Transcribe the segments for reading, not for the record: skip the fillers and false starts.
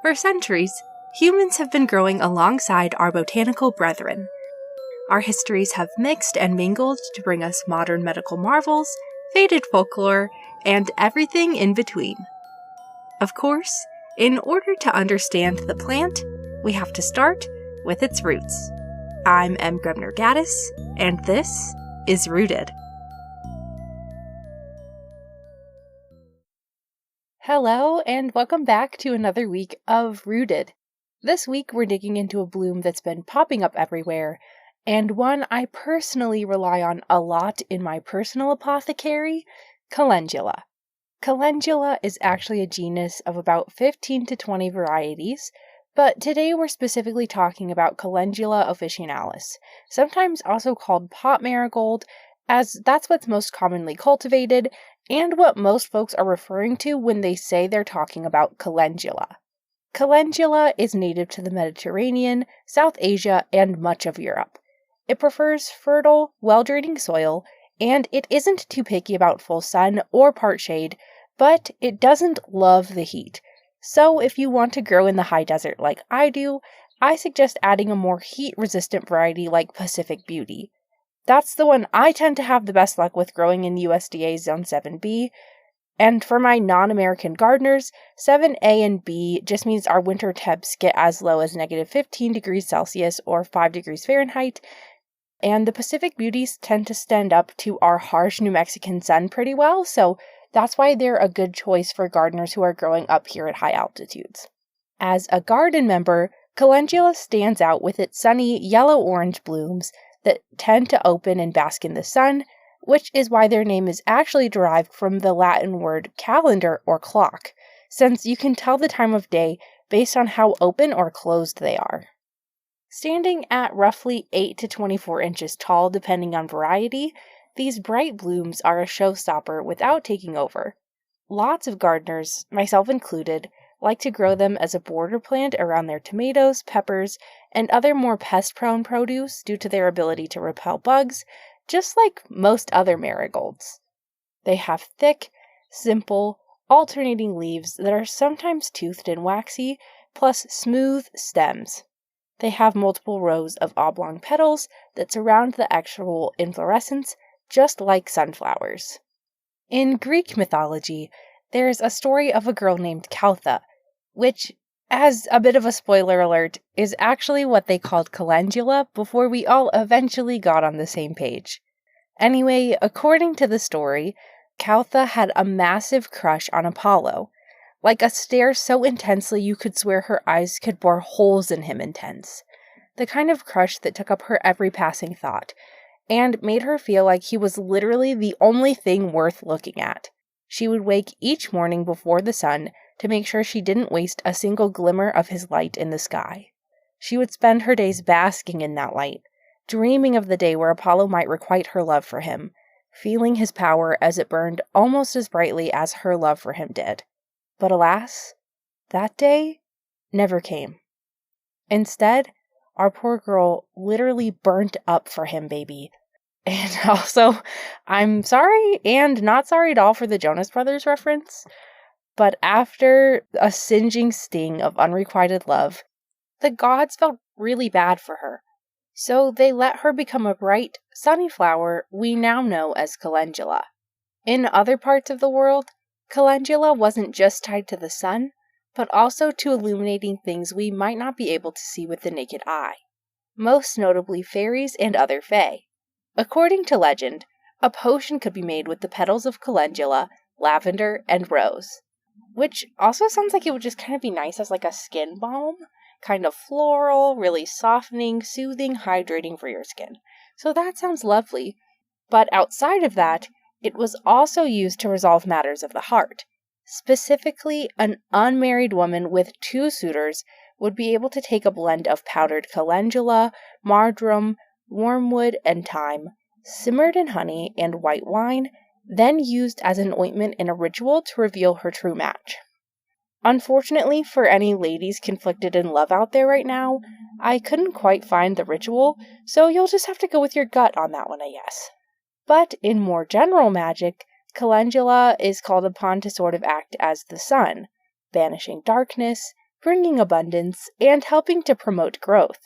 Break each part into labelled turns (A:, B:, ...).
A: For centuries, humans have been growing alongside our botanical brethren. Our histories have mixed and mingled to bring us modern medical marvels, faded folklore, and everything in between. Of course, in order to understand the plant, we have to start with its roots. I'm M. Grebner-Gaddis, and this is Rooted. Hello, and welcome back to another week of Rooted. This week we're digging into a bloom that's been popping up everywhere, and one I personally rely on a lot in my personal apothecary, Calendula. Calendula is actually a genus of about 15 to 20 varieties, but today we're specifically talking about Calendula officinalis, sometimes also called pot marigold, as that's what's most commonly cultivated, and what most folks are referring to when they say they're talking about calendula. Calendula is native to the Mediterranean, South Asia, and much of Europe. It prefers fertile, well-draining soil, and it isn't too picky about full sun or part shade, but it doesn't love the heat. So if you want to grow in the high desert like I do, I suggest adding a more heat-resistant variety like Pacific Beauty. That's the one I tend to have the best luck with growing in USDA Zone 7B, and for my non-American gardeners, 7A and B just means our winter temps get as low as negative 15 degrees Celsius or 5 degrees Fahrenheit, and the Pacific Beauties tend to stand up to our harsh New Mexican sun pretty well, so that's why they're a good choice for gardeners who are growing up here at high altitudes. As a garden member, Calendula stands out with its sunny yellow-orange blooms that tend to open and bask in the sun, which is why their name is actually derived from the Latin word calendar or clock, since you can tell the time of day based on how open or closed they are. Standing at roughly 8 to 24 inches tall depending on variety, these bright blooms are a showstopper without taking over. Lots of gardeners, myself included, like to grow them as a border plant around their tomatoes, peppers, and other more pest-prone produce due to their ability to repel bugs, just like most other marigolds. They have thick, simple, alternating leaves that are sometimes toothed and waxy, plus smooth stems. They have multiple rows of oblong petals that surround the actual inflorescence, just like sunflowers. In Greek mythology, there's a story of a girl named Caltha, which, as a bit of a spoiler alert, is actually what they called Calendula before we all eventually got on the same page. Anyway, according to the story, Caltha had a massive crush on Apollo, like a stare so intensely you could swear her eyes could bore holes in him intense. The kind of crush that took up her every passing thought, and made her feel like he was literally the only thing worth looking at. She would wake each morning before the sun to make sure she didn't waste a single glimmer of his light in the sky. She would spend her days basking in that light, dreaming of the day where Apollo might requite her love for him, feeling his power as it burned almost as brightly as her love for him did. But alas, that day never came. Instead, our poor girl literally burnt up for him, baby. And also, I'm sorry and not sorry at all for the Jonas Brothers reference, but after a singeing sting of unrequited love, the gods felt really bad for her. So they let her become a bright, sunny flower we now know as Calendula. In other parts of the world, Calendula wasn't just tied to the sun, but also to illuminating things we might not be able to see with the naked eye, most notably fairies and other fae. According to legend, a potion could be made with the petals of calendula, lavender, and rose, which also sounds like it would just kind of be nice as like a skin balm, kind of floral, really softening, soothing, hydrating for your skin. So that sounds lovely. But outside of that, it was also used to resolve matters of the heart. Specifically, an unmarried woman with 2 suitors would be able to take a blend of powdered calendula, marjoram, wormwood, and thyme, simmered in honey and white wine, then used as an ointment in a ritual to reveal her true match. Unfortunately for any ladies conflicted in love out there right now, I couldn't quite find the ritual, so you'll just have to go with your gut on that one, I guess. But in more general magic, Calendula is called upon to sort of act as the sun, banishing darkness, bringing abundance and helping to promote growth.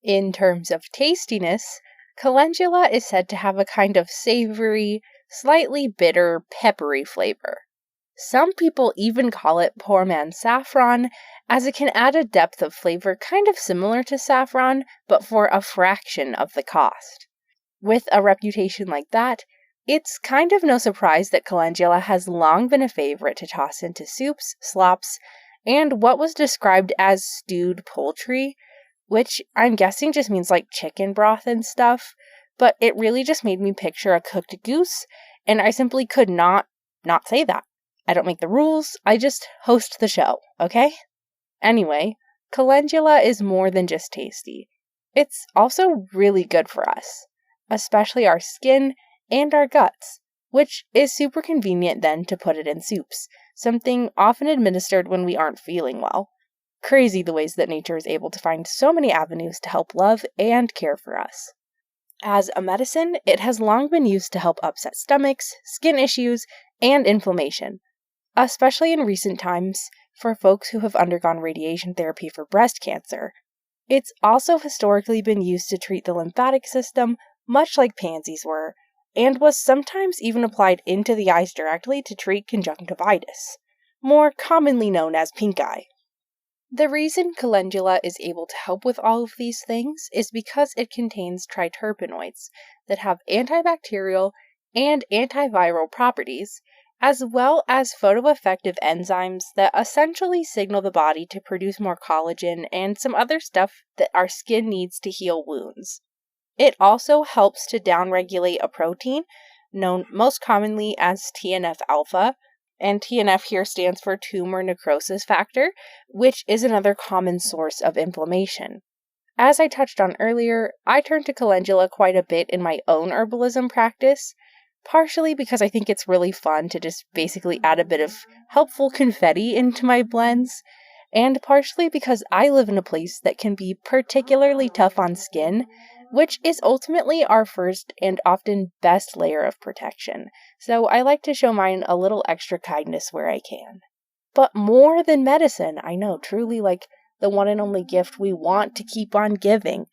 A: In terms of tastiness, calendula is said to have a kind of savory, slightly bitter, peppery flavor. Some people even call it poor man's saffron, as it can add a depth of flavor kind of similar to saffron, but for a fraction of the cost. With a reputation like that, it's kind of no surprise that calendula has long been a favorite to toss into soups, slops, and what was described as stewed poultry, which I'm guessing just means like chicken broth and stuff, but it really just made me picture a cooked goose, and I simply could not say that. I don't make the rules, I just host the show, okay? Anyway, calendula is more than just tasty. It's also really good for us, especially our skin and our guts, which is super convenient then to put it in soups, something often administered when we aren't feeling well. Crazy the ways that nature is able to find so many avenues to help love and care for us. As a medicine, it has long been used to help upset stomachs, skin issues, and inflammation, especially in recent times for folks who have undergone radiation therapy for breast cancer. It's also historically been used to treat the lymphatic system, much like pansies were, and was sometimes even applied into the eyes directly to treat conjunctivitis, more commonly known as pink eye. The reason calendula is able to help with all of these things is because it contains triterpenoids that have antibacterial and antiviral properties, as well as photoeffective enzymes that essentially signal the body to produce more collagen and some other stuff that our skin needs to heal wounds. It also helps to downregulate a protein known most commonly as TNF-alpha, and TNF here stands for tumor necrosis factor, which is another common source of inflammation. As I touched on earlier, I turn to calendula quite a bit in my own herbalism practice, partially because I think it's really fun to just basically add a bit of helpful confetti into my blends, and partially because I live in a place that can be particularly tough on skin, which is ultimately our first and often best layer of protection, so I like to show mine a little extra kindness where I can. But more than medicine, I know, truly like the one and only gift we want to keep on giving,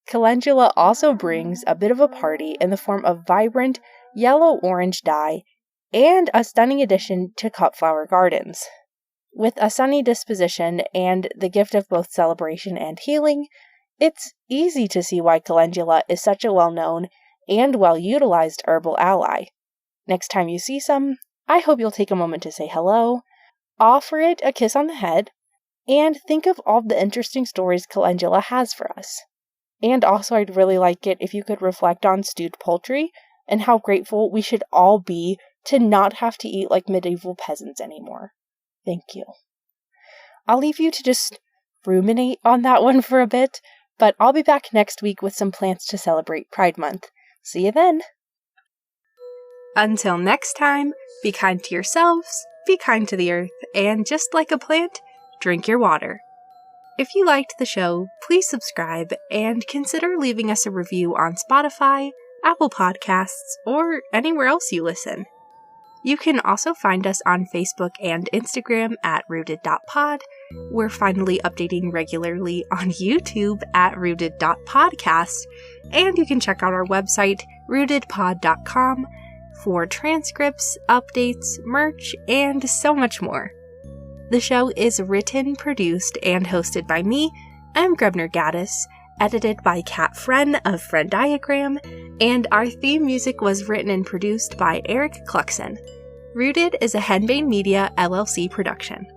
A: calendula also brings a bit of a party in the form of vibrant yellow-orange dye and a stunning addition to cut flower gardens. With a sunny disposition and the gift of both celebration and healing, it's easy to see why calendula is such a well-known and well-utilized herbal ally. Next time you see some, I hope you'll take a moment to say hello, offer it a kiss on the head, and think of all the interesting stories calendula has for us. And also, I'd really like it if you could reflect on stewed poultry and how grateful we should all be to not have to eat like medieval peasants anymore. Thank you. I'll leave you to just ruminate on that one for a bit, but I'll be back next week with some plants to celebrate Pride Month. See you then! Until next time, be kind to yourselves, be kind to the earth, and just like a plant, drink your water. If you liked the show, please subscribe and consider leaving us a review on Spotify, Apple Podcasts, or anywhere else you listen. You can also find us on Facebook and Instagram at rooted.pod. We're finally updating regularly on YouTube at rooted.podcast, and you can check out our website, rootedpod.com, for transcripts, updates, merch, and so much more. The show is written, produced, and hosted by me. I'm Grebner Gaddis, edited by Kat Fren of Fren Diagram, and our theme music was written and produced by Eric Cluxon. Rooted is a Henbane Media LLC production.